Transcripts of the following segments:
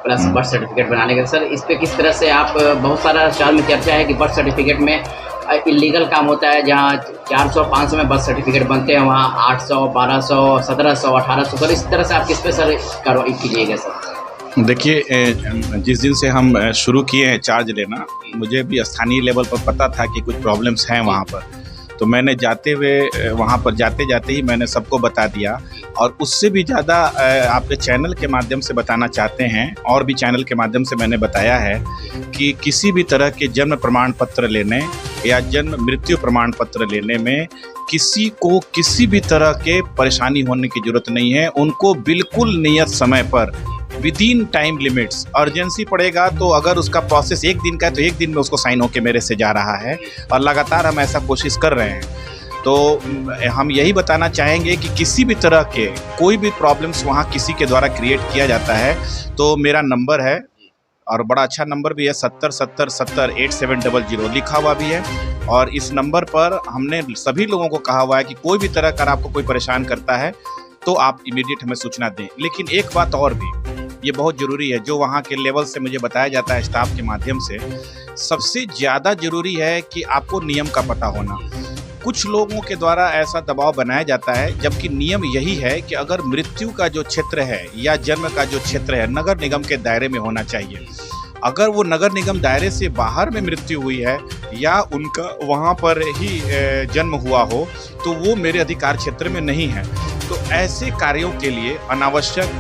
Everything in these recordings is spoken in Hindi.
प्लस बर्थ सर्टिफिकेट बनाने के। सर इस पे किस तरह से आप, बहुत सारा शहर में चर्चा है कि बर्थ सर्टिफिकेट में इलीगल काम होता है, जहाँ 400-500 में बर्थ सर्टिफिकेट बनते हैं वहाँ 800, 1200, 1700, 1800। सर इस तरह से आप किस पे सर कार्रवाई कीजिएगा सर? देखिए, जिस दिन से हम शुरू किए हैं चार्ज लेना, मुझे भी स्थानीय लेवल पर पता था कि कुछ प्रॉब्लम्स हैं वहाँ पर, तो मैंने जाते हुए वहाँ पर जाते ही मैंने सबको बता दिया। और उससे भी ज़्यादा आपके चैनल के माध्यम से बताना चाहते हैं, और भी चैनल के माध्यम से मैंने बताया है कि किसी भी तरह के जन्म प्रमाण पत्र लेने या जन्म मृत्यु प्रमाण पत्र लेने में किसी को किसी भी तरह के परेशानी होने की ज़रूरत नहीं है। उनको बिल्कुल नियत समय पर विदिन टाइम लिमिट्स, अर्जेंसी पड़ेगा तो अगर उसका प्रोसेस 1 दिन का है तो 1 दिन में उसको साइन होके मेरे से जा रहा है, और लगातार हम ऐसा कोशिश कर रहे हैं। तो हम यही बताना चाहेंगे कि किसी भी तरह के कोई भी प्रॉब्लम्स वहाँ किसी के द्वारा क्रिएट किया जाता है तो मेरा नंबर है, और बड़ा अच्छा नंबर भी है, 7070708700 लिखा हुआ भी है। और इस नंबर पर हमने सभी लोगों को कहा हुआ है कि कोई भी तरह का आपको कोई परेशान करता है तो आप इमीडिएट हमें सूचना दें। लेकिन एक बात और भी, ये बहुत ज़रूरी है, जो वहाँ के लेवल से मुझे बताया जाता है स्टाफ के माध्यम से, सबसे ज़्यादा ज़रूरी है कि आपको नियम का पता होना। कुछ लोगों के द्वारा ऐसा दबाव बनाया जाता है, जबकि नियम यही है कि अगर मृत्यु का जो क्षेत्र है या जन्म का जो क्षेत्र है नगर निगम के दायरे में होना चाहिए। अगर वो नगर निगम दायरे से बाहर में मृत्यु हुई है या उनका वहाँ पर ही जन्म हुआ हो तो वो मेरे अधिकार क्षेत्र में नहीं है। तो ऐसे कार्यों के लिए अनावश्यक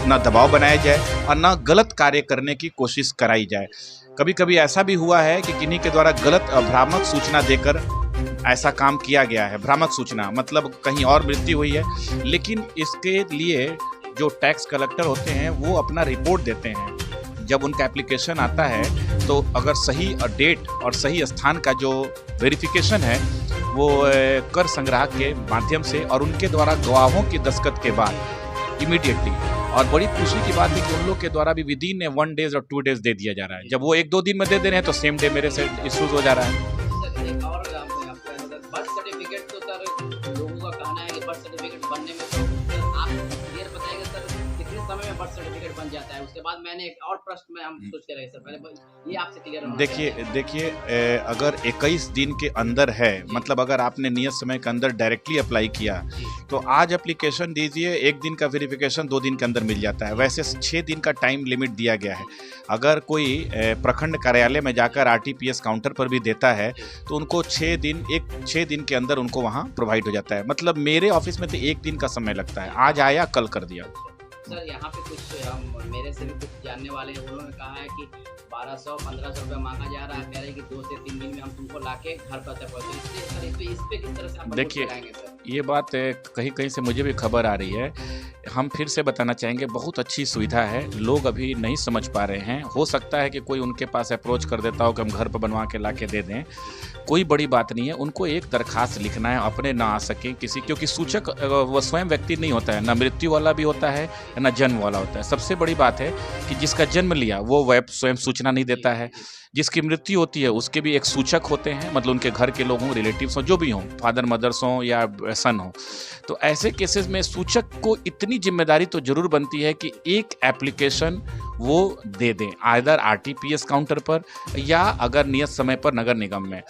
ना दबाव बनाया जाए और ना गलत कार्य करने की कोशिश कराई जाए। कभी कभी ऐसा भी हुआ है कि किन्हीं के द्वारा गलत भ्रामक सूचना देकर ऐसा काम किया गया है। भ्रामक सूचना मतलब कहीं और मृत्यु हुई है, लेकिन इसके लिए जो टैक्स कलेक्टर होते हैं वो अपना रिपोर्ट देते हैं। जब उनका एप्लीकेशन आता है तो अगर सही डेट और सही स्थान का जो वेरिफिकेशन है वो कर संग्राहक के माध्यम से और उनके द्वारा गवाहों की दस्तखत के बाद इमीडिएटली, और बड़ी खुशी की बात है कि उन लोग के द्वारा भी विदिन 1 डेज और 2 डेज दे दिया जा रहा है। जब वो 1-2 दिन में दे दे रहे हैं तो सेम डे मेरे से इश्यूज हो जा रहा है। बर्थ सर्टिफिकेट तो सर लोगों का कहना है कि बर्थ सर्टिफिकेट बनने में तो आप क्लियर बताइएगा सर कितने समय में बर्थ सर्टिफिकेट बन जाता है? उसके बाद मैंने एक और प्रश्न में हम सोच के रहे सर, पहले ये आपसे क्लियर होना। देखिए, अगर 21 दिन के अंदर है, मतलब अगर आपने नियत समय के अंदर डायरेक्टली अप्लाई किया तो आज एप्लीकेशन दीजिए, 1 दिन का वेरिफिकेशन 2 दिन के अंदर मिल जाता है। वैसे 6 दिन का टाइम लिमिट दिया गया है। अगर कोई प्रखंड कार्यालय में जाकर RTPS काउंटर पर भी देता है तो उनको 6 दिन के अंदर उनको वहाँ प्रोवाइड हो जाता है। मतलब मेरे ऑफिस में तो 1 दिन का समय लगता है, आज आया कल कर दिया। सर यहाँ पे कुछ मेरे से भी कुछ जानने वाले हैं, उन्होंने कहा है कि 1200-1500 रुपये मांगा जा रहा है, कह रहे हैं कि 2 से 3 दिन में हम तुमको लाके घर पर तक पहुँचे। इस पे किस तरह से आप देखिए, सर? ये बात कहीं से मुझे भी खबर आ रही है। हम फिर से बताना चाहेंगे, बहुत अच्छी सुविधा है, लोग अभी नहीं समझ पा रहे हैं। हो सकता है कि कोई उनके पास अप्रोच कर देता हो कि हम घर पर बनवा के ला के दे दें, कोई बड़ी बात नहीं है। उनको एक दरखास्त लिखना है, अपने ना आ सकें किसी, क्योंकि सूचक वो स्वयं व्यक्ति नहीं होता है, ना मृत्यु वाला भी होता है ना जन्म वाला होता है। सबसे बड़ी बात है कि जिसका जन्म लिया वो स्वयं सूचना नहीं देता है, जिसकी मृत्यु होती है उसके भी एक सूचक होते हैं, मतलब उनके घर के लोग हों, रिलेटिव्स हों, जो भी हों, फादर मदर्स हों या सन हो। तो ऐसे केसेस में सूचक को इतनी जिम्मेदारी तो जरूर बनती है कि एक एप्लीकेशन वो दे दें, आइदर RTPS काउंटर पर या अगर नियत समय पर नगर निगम में।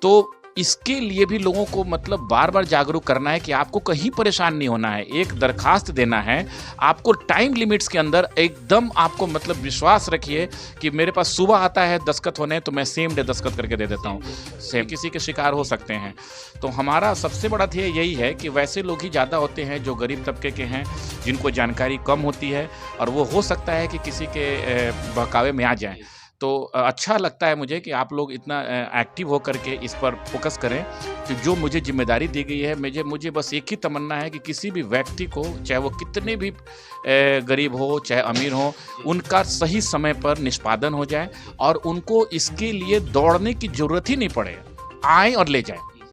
तो इसके लिए भी लोगों को मतलब बार बार जागरूक करना है कि आपको कहीं परेशान नहीं होना है, एक दरखास्त देना है, आपको टाइम लिमिट्स के अंदर एकदम आपको मतलब विश्वास रखिए कि मेरे पास सुबह आता है दस्तखत होने तो मैं सेम डे दस्तखत करके दे देता हूँ। सेम किसी के शिकार हो सकते हैं। तो हमारा सबसे बड़ा ध्येय यही है कि वैसे लोग ही ज़्यादा होते हैं जो गरीब तबके के हैं, जिनको जानकारी कम होती है, और वो हो सकता है कि किसी के बहकावे में आ जाएँ। तो अच्छा लगता है मुझे कि आप लोग इतना एक्टिव होकर के इस पर फोकस करें कि जो मुझे जिम्मेदारी दी गई है, मुझे बस एक ही तमन्ना है कि किसी भी व्यक्ति को, चाहे वो कितने भी गरीब हो चाहे अमीर हो, उनका सही समय पर निष्पादन हो जाए और उनको इसके लिए दौड़ने की ज़रूरत ही नहीं पड़े, आए और ले जाए।